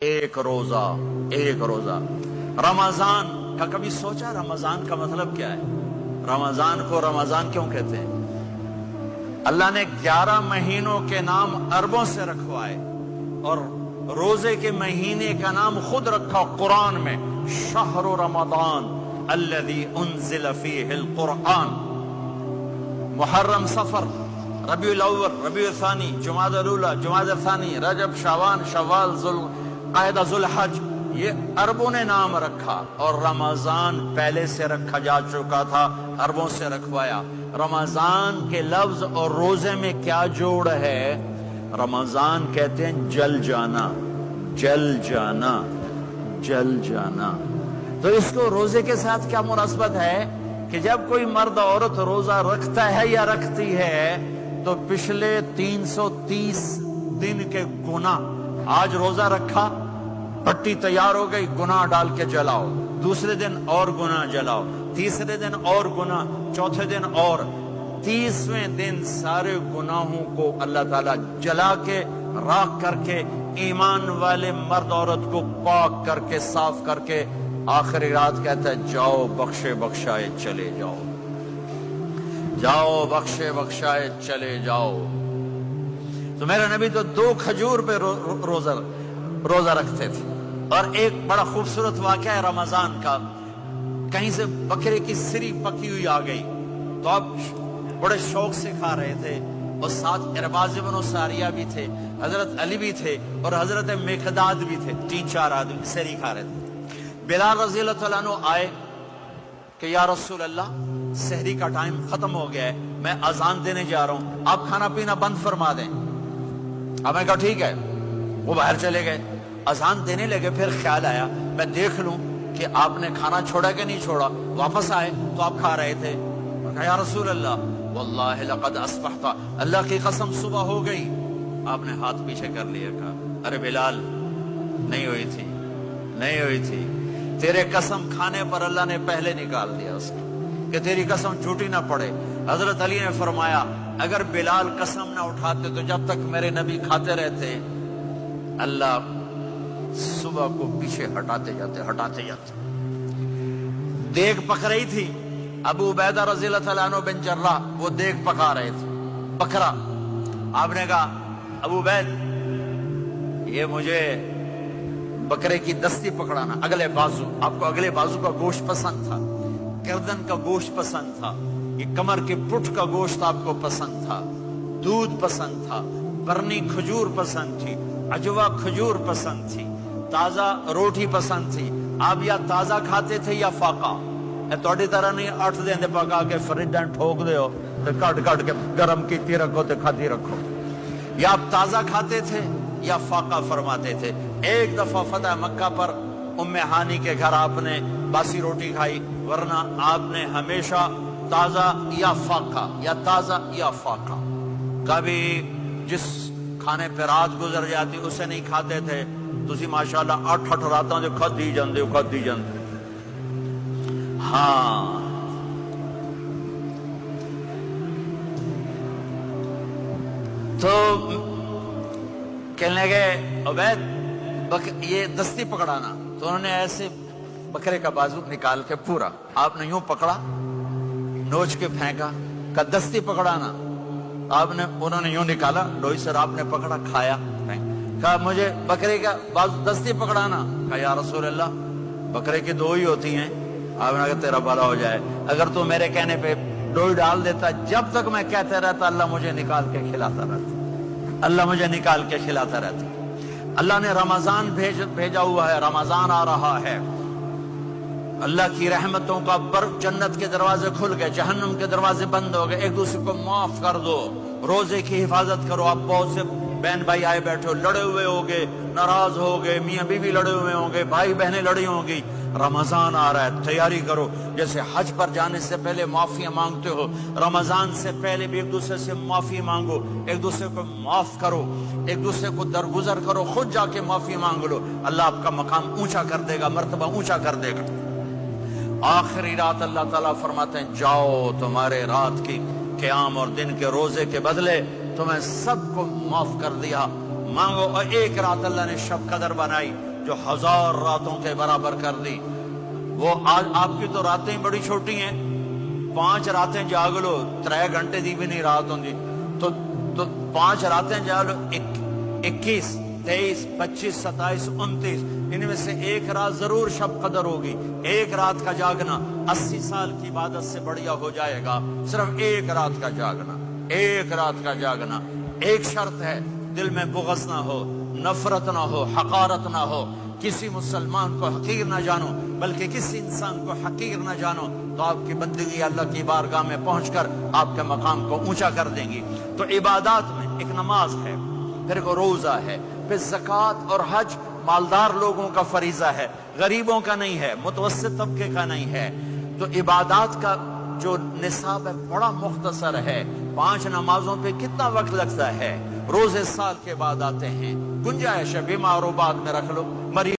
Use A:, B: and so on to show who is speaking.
A: ایک روزہ ایک روزہ رمضان کا کبھی سوچا رمضان کا مطلب کیا ہے؟ رمضان کو رمضان کیوں کہتے ہیں؟ اللہ نے 11 مہینوں کے نام عربوں سے رکھوائے اور روزے کے مہینے کا نام خود رکھا قرآن میں، شہر رمضان الذی انزل فیہ القرآن۔ محرم، صفر، ربیع الاول، ربیع الثانی، جمادی الاولی، جمادی الثانی، رجب، شعبان، شوال، قاعدہ ذوالحج، یہ عربوں نے نام رکھا اور رمضان پہلے سے رکھا جا چکا تھا، عربوں سے رکھوایا۔ رمضان کے لفظ اور روزے میں کیا جوڑ ہے؟ رمضان کہتے ہیں جل جانا، جل جانا، جل جانا۔ تو اس کو روزے کے ساتھ کیا مناسبت ہے کہ جب کوئی مرد عورت روزہ رکھتا ہے یا رکھتی ہے تو پچھلے 330 دن کے گناہ، آج روزہ رکھا، پٹی تیار ہو گئی، گناہ ڈال کے جلاؤ، دوسرے دن اور گناہ جلاؤ، تیسرے دن اور گناہ، چوتھے دن اور، 30ویں دن سارے گناہوں کو اللہ تعالیٰ جلا کے، راکھ کر کے، ایمان والے مرد عورت کو پاک کر کے، صاف کر کے، آخری رات کہتا ہے جاؤ بخشے بخشائے چلے جاؤ، جاؤ بخشے بخشائے چلے جاؤ۔ تو میرے نبی تو 2 کھجور پہ روزہ رکھتے تھے۔ اور ایک بڑا خوبصورت واقعہ ہے رمضان کا، کہیں سے بکرے کی سری پکی ہوئی آ گئی تو آپ بڑے شوق سے کھا رہے تھے، اور ساتھ ارباز بن ساریہ بھی تھے، حضرت علی بھی تھے اور حضرت مقداد بھی تھے، 3-4 آدمی سری کھا رہے تھے۔ بلال رضی اللہ تعالیٰ عنہ آئے کہ یا رسول اللہ سحری کا ٹائم ختم ہو گیا ہے، میں اذان دینے جا رہا ہوں، آپ کھانا پینا بند فرما دیں۔ اب میں کہا ٹھیک ہے، وہ باہر چلے گئے، اذان دینے لگے، پھر خیال آیا میں دیکھ لوں کہ آپ نے کھانا چھوڑا کہ نہیں چھوڑا، واپس آئے تو آپ کھا رہے تھے۔ میں کہا یا رسول اللہ واللہ لقد اصبحت، اللہ کی قسم صبح ہو گئی۔ آپ نے ہاتھ پیچھے کر لیا، کہا ارے بلال نہیں ہوئی تھی، نہیں ہوئی تھی، تیرے قسم کھانے پر اللہ نے پہلے نکال دیا اس کو کہ تیری قسم جھوٹی نہ پڑے۔ حضرت علی نے فرمایا اگر بلال قسم نہ اٹھاتے تو جب تک میرے نبی کھاتے رہتے اللہ صبح کو پیچھے ہٹاتے جاتے۔ دیگ پک رہی تھی، ابو عبیدہ رضی اللہ تعالیٰ عنہ بن جراح وہ دیگ پکا رہے تھے، بکرا۔ آپ نے کہا ابو عبید یہ مجھے بکرے کی دستی پکڑانا، اگلے بازو، آپ کو اگلے بازو کا گوشت پسند تھا، گردن کا گوشت پسند تھا، یہ کمر کے پٹھ کا گوشت آپ کو پسند تھا، دودھ پسند تھا، برنی کھجور پسند تھی، عجوا کھجور پسند تھی، تازہ روٹی پسند تھی۔ آپ یا تازہ کھاتے تھے یا فاقہ، توڑی طرح نہیں 8 دن پکا کے فریج ٹھوک دے ہو تو کٹ کے گرم کیتی رکھو تو کھاتی رکھو، یا آپ تازہ کھاتے تھے یا فاقہ فرماتے تھے۔ ایک دفعہ فتح مکہ پر ام ہانی کے گھر آپ نے باسی روٹی کھائی، ورنہ آپ نے ہمیشہ تازہ یا فاقہ، یا تازہ یا فاقہ، کبھی جس کھانے پہ رات گزر جاتی اسے نہیں کھاتے تھے۔ تسی ماشاءاللہ 8 راتاں جو کھدی جاندے ہو، کھدی جاندے۔ ہاں تو کہنے لگے عبید یہ دستی پکڑانا، تو انہوں نے ایسے بکرے کا بازو نکال کے پورا آپ نے یوں پکڑا، نوچ کے پھینکا، کہ دستی پکڑانا، انہوں نے یوں نکالا لوئی سر، آپ نے پکڑا، کھایا، کہا مجھے بکرے کا بازو دستی پکڑانا، کہا یا رسول اللہ بکرے کی 2 ہی ہوتی ہیں۔ آپ نے کہا تیرا بھلا ہو جائے، اگر تو میرے کہنے پہ 2 ہی ڈال دیتا، جب تک میں کہتے رہتا اللہ مجھے نکال کے کھلاتا رہتا، اللہ مجھے نکال کے کھلاتا رہتا۔ اللہ نے رمضان بھیجا ہوا ہے، رمضان آ رہا ہے، اللہ کی رحمتوں کا جنت کے دروازے کھل گئے، جہنم کے دروازے بند ہو گئے، ایک دوسرے کو معاف کر دو، روزے کی حفاظت کرو۔ آپ بہت سے بہن بھائی آئے بیٹھے ہو، لڑے ہوئے ہوگے، ناراض ہوگے، میاں بیوی لڑے ہوئے ہوں گے، بھائی بہنیں لڑی ہوں گی۔ رمضان آ رہا ہے، تیاری کرو، جیسے حج پر جانے سے پہلے معافیاں مانگتے ہو، رمضان سے پہلے بھی ایک دوسرے سے معافی مانگو، ایک دوسرے کو معاف کرو، ایک دوسرے کو درگزر کرو، خود جا کے معافی مانگ لو، اللہ آپ کا مقام اونچا کر دے گا، مرتبہ اونچا کر دے گا۔ آخری رات اللہ تعالیٰ فرماتے ہیں جاؤ تمہارے رات کی قیام اور دن کے روزے کے بدلے تمہیں سب کو معاف کر دیا، مانگو۔ اور ایک رات اللہ نے شب قدر بنائی، جو 1000 راتوں کے برابر کر دی. وہ آج آپ کی تو راتیں بڑی چھوٹی ہیں, 5 راتیں جاگ لو 3 گھنٹے دی بھی نہیں رات ہوندی, تو 5 راتیں جاگ لو 21 23 25 27 29, ان میں سے ایک رات ضرور شب قدر ہوگی. ایک رات کا جاگنا 80 سال کی عبادت سے بڑھیا ہو جائے گا. صرف ایک رات کا جاگنا, ایک رات کا جاگنا. ایک شرط ہے, دل میں بغض نہ ہو, نفرت نہ ہو, حقارت نہ ہو. کسی مسلمان کو حقیر نہ جانو, بلکہ کسی انسان کو حقیر نہ جانو, تو آپ کی بندگی اللہ کی بارگاہ میں پہنچ کر آپ کے مقام کو اونچا کر دیں گی. تو عبادات میں ایک نماز ہے, پھر ایک روزہ ہے, پھر زکوٰۃ اور حج مالدار لوگوں کا فریضہ ہے, غریبوں کا نہیں ہے, متوسط طبقے کا نہیں ہے. تو عبادات کا جو نصاب ہے بڑا مختصر ہے. 5 نمازوں پہ کتنا وقت لگتا ہے؟ روزے سال کے بعد آتے ہیں. گنجائش ہے, بیمار و بعد میں رکھ لو, مریض